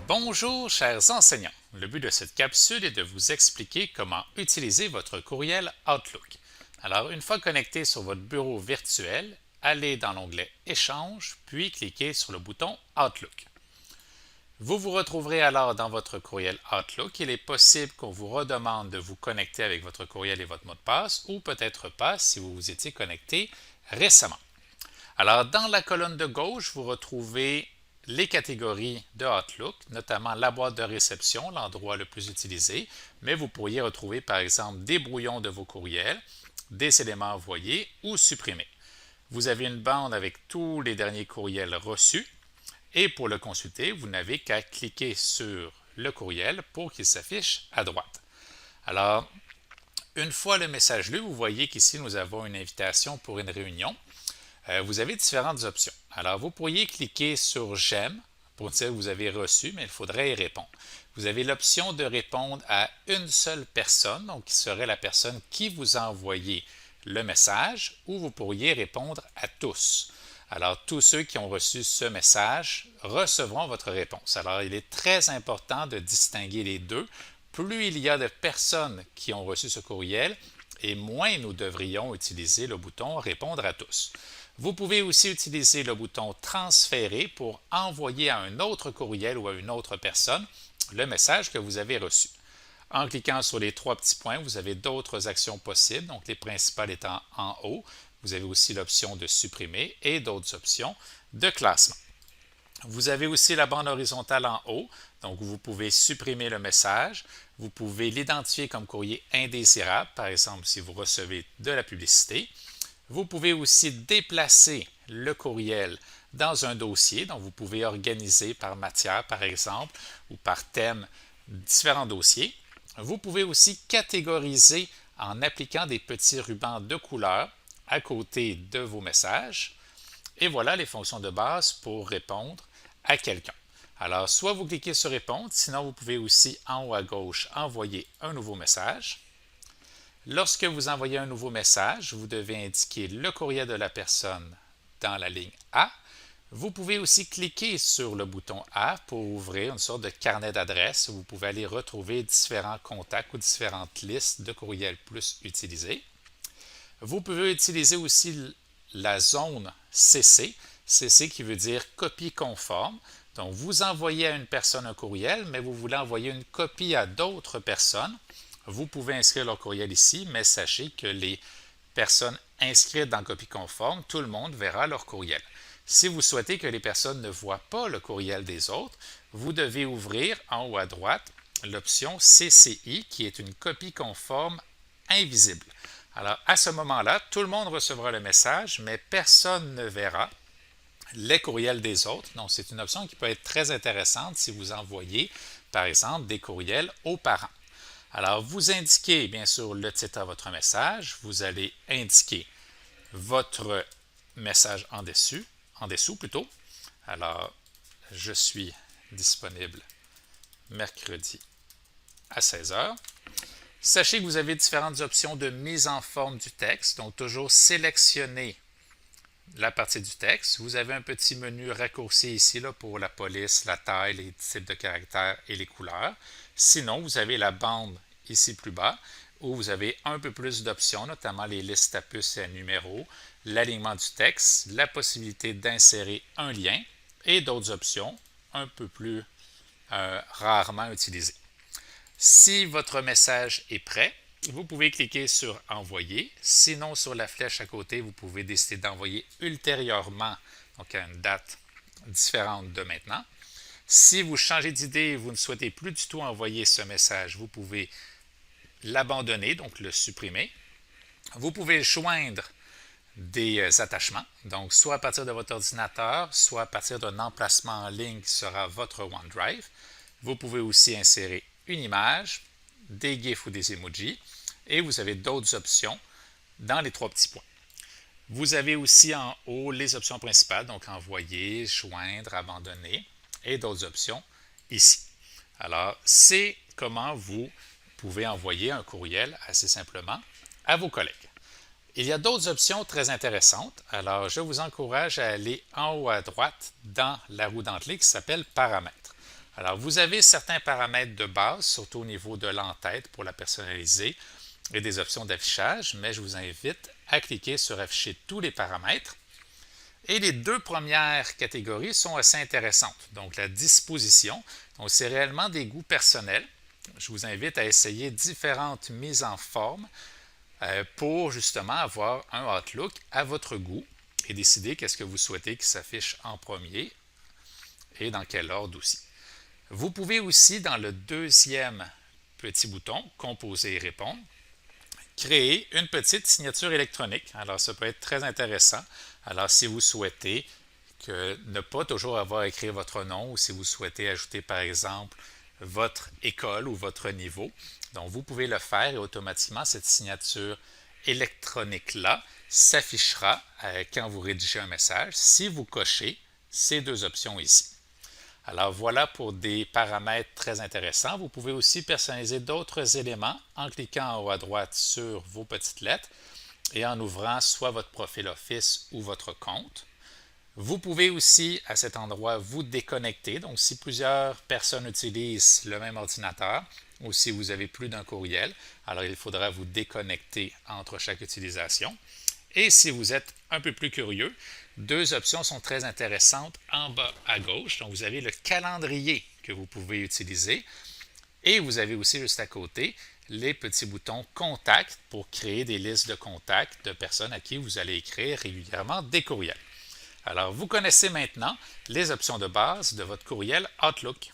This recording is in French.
Bonjour chers enseignants, le but de cette capsule est de vous expliquer comment utiliser votre courriel Outlook. Alors une fois connecté sur votre bureau virtuel, allez dans l'onglet Échange puis cliquez sur le bouton Outlook. Vous vous retrouverez alors dans votre courriel Outlook. Il est possible qu'on vous redemande de vous connecter avec votre courriel et votre mot de passe ou peut-être pas si vous vous étiez connecté récemment. Alors dans la colonne de gauche, vous retrouvez les catégories de Outlook, notamment la boîte de réception, l'endroit le plus utilisé, mais vous pourriez retrouver par exemple des brouillons de vos courriels, des éléments envoyés ou supprimés. Vous avez une bande avec tous les derniers courriels reçus et pour le consulter, vous n'avez qu'à cliquer sur le courriel pour qu'il s'affiche à droite. Alors, une fois le message lu, vous voyez qu'ici nous avons une invitation pour une réunion. Vous avez différentes options. Alors, vous pourriez cliquer sur J'aime pour dire que vous avez reçu, mais il faudrait y répondre. Vous avez l'option de répondre à une seule personne, donc qui serait la personne qui vous a envoyé le message, ou vous pourriez répondre à tous. Alors, tous ceux qui ont reçu ce message recevront votre réponse. Alors, il est très important de distinguer les deux. Plus il y a de personnes qui ont reçu ce courriel, et moins nous devrions utiliser le bouton Répondre à tous. Vous pouvez aussi utiliser le bouton Transférer pour envoyer à un autre courriel ou à une autre personne le message que vous avez reçu. En cliquant sur les trois petits points, vous avez d'autres actions possibles, donc les principales étant en haut. Vous avez aussi l'option de supprimer et d'autres options de classement. Vous avez aussi la bande horizontale en haut, donc vous pouvez supprimer le message. Vous pouvez l'identifier comme courrier indésirable, par exemple si vous recevez de la publicité. Vous pouvez aussi déplacer le courriel dans un dossier, donc vous pouvez organiser par matière, par exemple, ou par thème, différents dossiers. Vous pouvez aussi catégoriser en appliquant des petits rubans de couleur à côté de vos messages. Et voilà les fonctions de base pour répondre à quelqu'un. Alors, soit vous cliquez sur Répondre, sinon vous pouvez aussi en haut à gauche envoyer un nouveau message. Lorsque vous envoyez un nouveau message, vous devez indiquer le courriel de la personne dans la ligne A. Vous pouvez aussi cliquer sur le bouton A pour ouvrir une sorte de carnet d'adresses où vous pouvez aller retrouver différents contacts ou différentes listes de courriels plus utilisés. Vous pouvez utiliser aussi la zone CC, CC qui veut dire copie conforme. Donc, vous envoyez à une personne un courriel, mais vous voulez envoyer une copie à d'autres personnes. Vous pouvez inscrire leur courriel ici, mais sachez que les personnes inscrites dans copie conforme, tout le monde verra leur courriel. Si vous souhaitez que les personnes ne voient pas le courriel des autres, vous devez ouvrir en haut à droite l'option CCI qui est une copie conforme invisible. Alors, à ce moment-là, tout le monde recevra le message, mais personne ne verra les courriels des autres. Donc, c'est une option qui peut être très intéressante si vous envoyez, par exemple, des courriels aux parents. Alors, vous indiquez, bien sûr, le titre à votre message. Vous allez indiquer votre message en dessous plutôt. Alors, je suis disponible mercredi à 16 heures. Sachez que vous avez différentes options de mise en forme du texte. Donc, toujours sélectionner la partie du texte. Vous avez un petit menu raccourci ici là, pour la police, la taille, les types de caractères et les couleurs. Sinon, vous avez la bande ici plus bas où vous avez un peu plus d'options, notamment les listes à puces et à numéros, l'alignement du texte, la possibilité d'insérer un lien et d'autres options un peu plus rarement utilisées. Si votre message est prêt, vous pouvez cliquer sur Envoyer. Sinon, sur la flèche à côté, vous pouvez décider d'envoyer ultérieurement, donc à une date différente de maintenant. Si vous changez d'idée et vous ne souhaitez plus du tout envoyer ce message, vous pouvez l'abandonner, donc le supprimer. Vous pouvez joindre des attachements, donc soit à partir de votre ordinateur, soit à partir d'un emplacement en ligne qui sera votre OneDrive. Vous pouvez aussi insérer une image, des GIFs ou des emojis, et vous avez d'autres options dans les trois petits points. Vous avez aussi en haut les options principales, donc envoyer, joindre, abandonner, et d'autres options ici. Alors, c'est comment vous pouvez envoyer un courriel assez simplement à vos collègues. Il y a d'autres options très intéressantes. Alors, je vous encourage à aller en haut à droite dans la roue dentelée qui s'appelle Paramètres. Alors, vous avez certains paramètres de base, surtout au niveau de l'entête pour la personnaliser et des options d'affichage, mais je vous invite à cliquer sur afficher tous les paramètres. Et les deux premières catégories sont assez intéressantes. Donc, la disposition, donc c'est réellement des goûts personnels. Je vous invite à essayer différentes mises en forme pour justement avoir un Outlook à votre goût et décider qu'est-ce que vous souhaitez qui s'affiche en premier et dans quel ordre aussi. Vous pouvez aussi, dans le deuxième petit bouton « Composer et répondre », créer une petite signature électronique. Alors, ça peut être très intéressant. Alors, si vous souhaitez ne pas toujours avoir à écrire votre nom ou si vous souhaitez ajouter, par exemple, votre école ou votre niveau, donc vous pouvez le faire et automatiquement, cette signature électronique-là s'affichera quand vous rédigez un message si vous cochez ces deux options ici. Alors voilà pour des paramètres très intéressants. Vous pouvez aussi personnaliser d'autres éléments en cliquant en haut à droite sur vos petites lettres et en ouvrant soit votre profil Office ou votre compte. Vous pouvez aussi à cet endroit vous déconnecter. Donc si plusieurs personnes utilisent le même ordinateur ou si vous avez plus d'un courriel, alors il faudra vous déconnecter entre chaque utilisation. Et si vous êtes un peu plus curieux, deux options sont très intéressantes en bas à gauche. Donc, vous avez le calendrier que vous pouvez utiliser et vous avez aussi juste à côté les petits boutons Contact pour créer des listes de contacts de personnes à qui vous allez écrire régulièrement des courriels. Alors, vous connaissez maintenant les options de base de votre courriel Outlook.